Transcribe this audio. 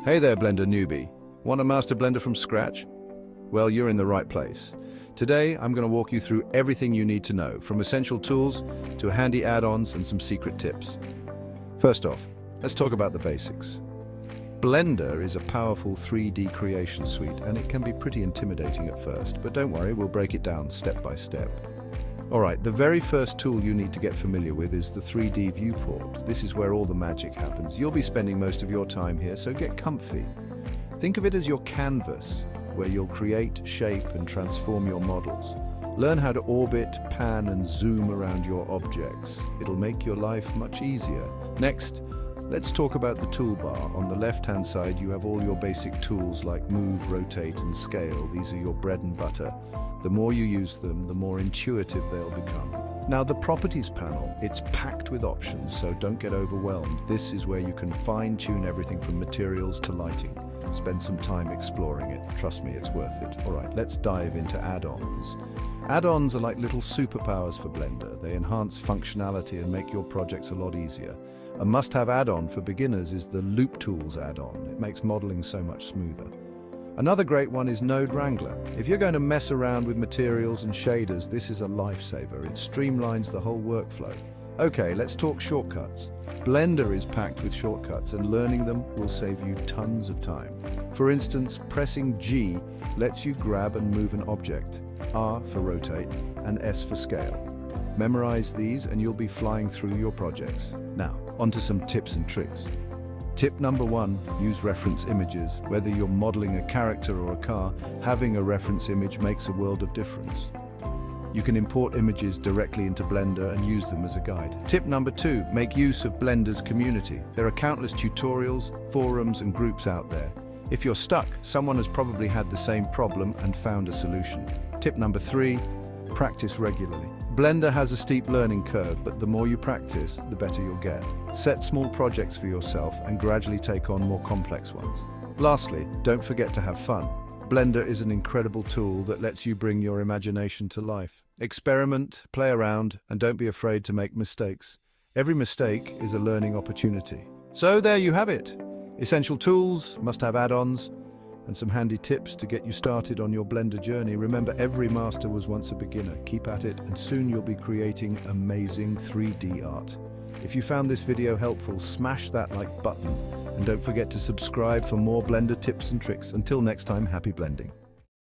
Hey there, Blender newbie. Want to master Blender from scratch? Well, you're in the right place. Today, I'm going to walk you through everything you need to know, from essential tools to handy add-ons and some secret tips. First off, let's talk about the basics. Blender is a powerful 3D creation suite, and it can be pretty intimidating at first, but don't worry, we'll break it down step by step. Alright, the very first tool you need to get familiar with is the 3D Viewport. This is where all the magic happens. You'll be spending most of your time here, so get comfy. Think of it as your canvas, where you'll create, shape, and transform your models. Learn how to orbit, pan, and zoom around your objects. It'll make your life much easier. Next, let's talk about the toolbar. On the left-hand side, you have all your basic tools like move, rotate, and scale. These are your bread and butter. The more you use them, the more intuitive they'll become. Now, the properties panel, it's packed with options, so don't get overwhelmed. This is where you can fine-tune everything from materials to lighting. Spend some time exploring it. Trust me, it's worth it. All right, let's dive into add-ons. Add-ons are like little superpowers for Blender. They enhance functionality and make your projects a lot easier. A must-have add-on for beginners is the Loop Tools add-on. It makes modeling so much smoother. Another great one is Node Wrangler. If you're going to mess around with materials and shaders, this is a lifesaver. It streamlines the whole workflow. Okay, let's talk shortcuts. Blender is packed with shortcuts, and learning them will save you tons of time. For instance, pressing G lets you grab and move an object, R for rotate, and S for scale. Memorize these and you'll be flying through your projects. Now, onto some tips and tricks. Tip number 1, use reference images. Whether you're modeling a character or a car, having a reference image makes a world of difference. You can import images directly into Blender and use them as a guide. Tip number 2, make use of Blender's community. There are countless tutorials, forums, and groups out there. If you're stuck, someone has probably had the same problem and found a solution. Tip number 3, practice regularly. Blender has a steep learning curve, but the more you practice, the better you'll get. Set small projects for yourself and gradually take on more complex ones. Lastly, don't forget to have fun. Blender is an incredible tool that lets you bring your imagination to life. Experiment, play around, and don't be afraid to make mistakes. Every mistake is a learning opportunity. So there you have it. Essential tools, must-have add-ons, and some handy tips to get you started on your Blender journey. Remember, every master was once a beginner. Keep at it, and soon you'll be creating amazing 3D art. If you found this video helpful, smash that like button, and don't forget to subscribe for more Blender tips and tricks. Until next time, happy blending.